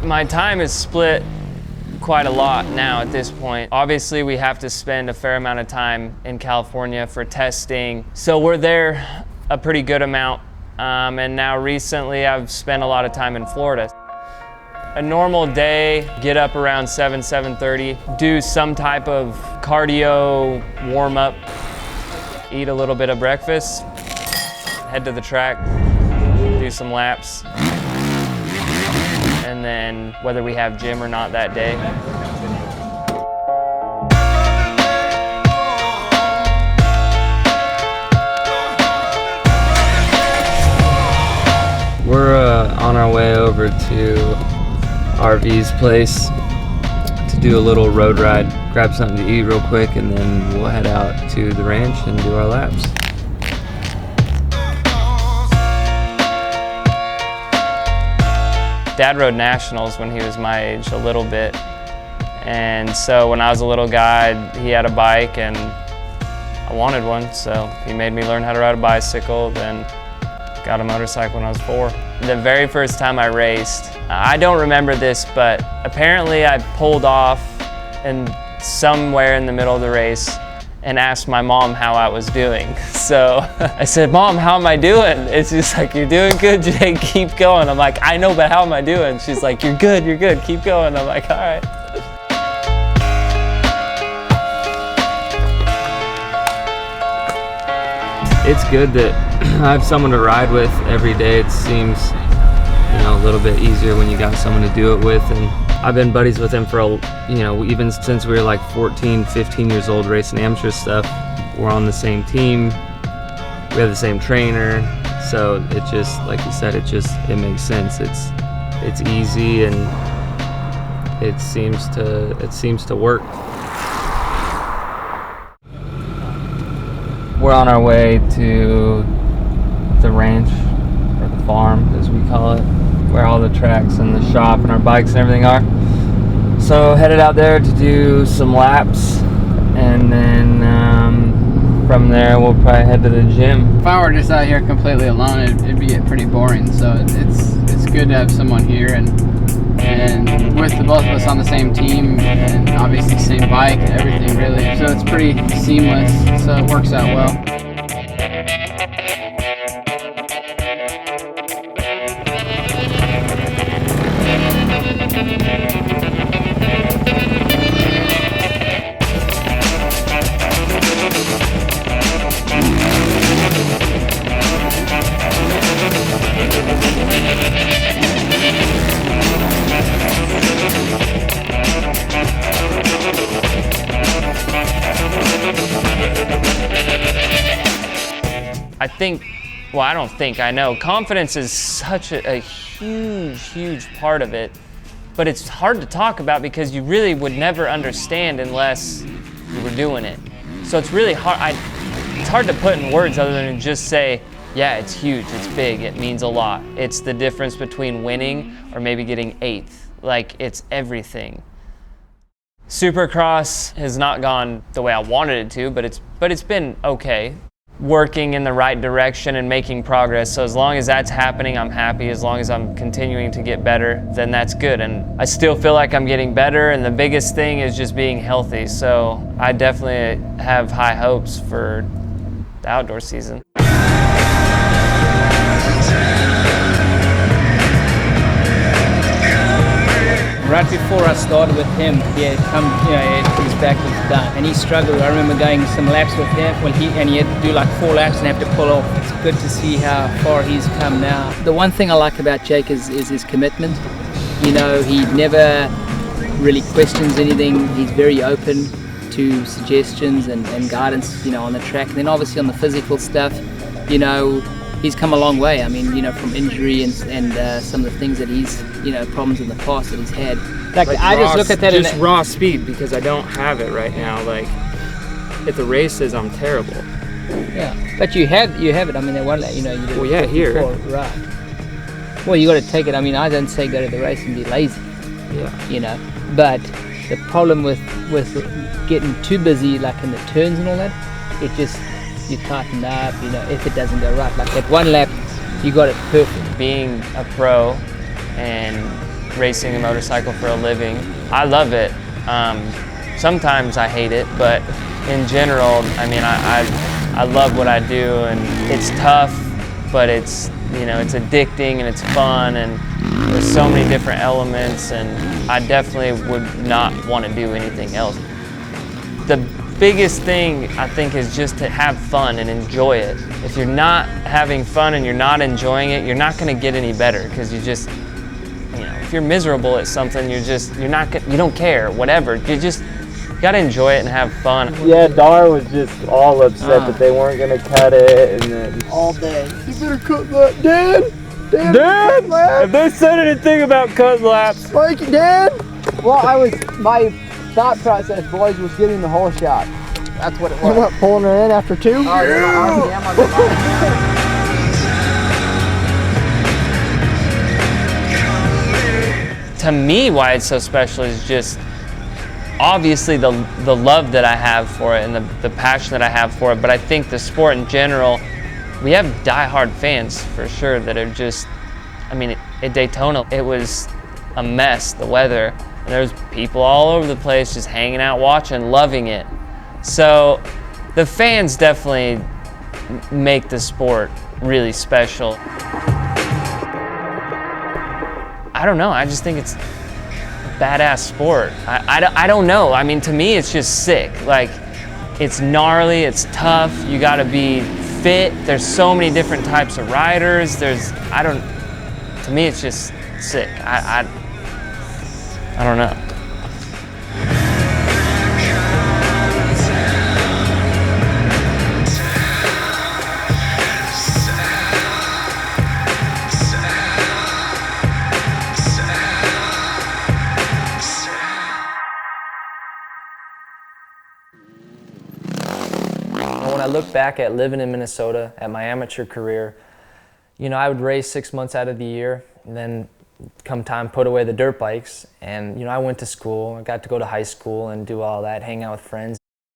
My time is split quite a lot now at this point. Obviously, we have to spend a fair amount of time in California for testing. So we're there a pretty good amount. And now recently I've spent a lot of time in Florida. A normal day, get up around 7:30, do some type of cardio warm-up, eat a little bit of breakfast, head to the track, do some laps, and then whether we have gym or not that day. We're on our way over to RV's place to do a little road ride, grab something to eat real quick, and then we'll head out to the ranch and do our laps. Dad rode nationals when he was my age a little bit, and so when I was a little guy he had a bike and I wanted one, so he made me learn how to ride a bicycle, then got a motorcycle when I was 4. The very first time I raced, I don't remember this, but apparently I pulled off and somewhere in the middle of the race and asked my mom how I was doing. So I said, "Mom, how am I doing?" It's just like, "You're doing good, Jake, keep going." I'm like, "I know, but how am I doing?" She's like, you're good, keep going." I'm like, all right. It's good that I have someone to ride with every day. It seems, a little bit easier when you got someone to do it with. And I've been buddies with him for, even since we were like 14, 15 years old racing amateur stuff. We're on the same team. We have the same trainer. So it just, like you said, it makes sense. It's easy and it seems to work. We're on our way to the ranch, or the farm as we call it, where all the tracks and the shop and our bikes and everything are. So headed out there to do some laps, and then from there we'll probably head to the gym. If I were just out here completely alone, it'd be pretty boring. So it's good to have someone here, and with the both of us on the same team, and obviously same bike and everything really. So it's pretty seamless. So it works out well. I know confidence is such a huge part of it, but it's hard to talk about because you really would never understand unless you were doing it. So it's really hard. It's hard to put in words other than just say, yeah, it's huge, it's big, it means a lot. It's the difference between winning or maybe getting 8th. Like, it's everything. Supercross has not gone the way I wanted it to, but it's been okay. Working in the right direction and making progress. So as long as that's happening, I'm happy. As long as I'm continuing to get better, then that's good. And I still feel like I'm getting better, and the biggest thing is just being healthy. So I definitely have high hopes for the outdoor season. Right before I started with him, he had come, his back was done, and he struggled. I remember going some laps with him, and he had to do like 4 laps and have to pull off. It's good to see how far he's come now. The one thing I like about Jake is his commitment. He never really questions anything. He's very open to suggestions and guidance, on the track. And then obviously on the physical stuff, he's come a long way. I mean, from injury and some of the things that he's, problems in the past that he's had. Like I just look at that just raw speed, because I don't have it right now. Like at the races, I'm terrible. Yeah, but you have it. I mean, they won't let you did well, yeah, here. Before, right. Well, you got to take it. I mean, I don't say go to the race and be lazy. Yeah. But the problem with getting too busy, like in the turns and all that, it just, you tighten up, if it doesn't go right. Like that one lap, you got it perfect. Being a pro and racing a motorcycle for a living. I love it. Sometimes I hate it, but in general, I mean, I love what I do, and it's tough, but it's, you know, it's addicting and it's fun, and there's so many different elements, and I definitely would not want to do anything else. The biggest thing, I think, is just to have fun and enjoy it. If you're not having fun and you're not enjoying it, you're not going to get any better, because you just, you know, if you're miserable at something, you don't care, whatever. You gotta enjoy it and have fun. Yeah, Dar was just all upset that they weren't gonna cut it, and then all day. You better cut that, Dad. Dad, if they said anything about cut laps, Like it, Dad. Well, my thought process, boys, was getting the whole shot. That's what it was. You weren't pulling her in after 2? Oh, yeah. To me, why it's so special is just obviously the love that I have for it and the passion that I have for it, but I think the sport in general, we have diehard fans for sure that are just, I mean, at Daytona, it was a mess, the weather, and there was people all over the place just hanging out, watching, loving it. So the fans definitely make the sport really special. I don't know, I just think it's badass sport. I don't know. I mean, to me, it's just sick. Like, it's gnarly, it's tough, you gotta be fit. There's so many different types of riders. To me, it's just sick. I don't know. When I look back at living in Minnesota, at my amateur career, you know, I would race 6 months out of the year, and then come time, put away the dirt bikes. And, you know, I went to school, I got to go to high school and do all that, hang out with friends.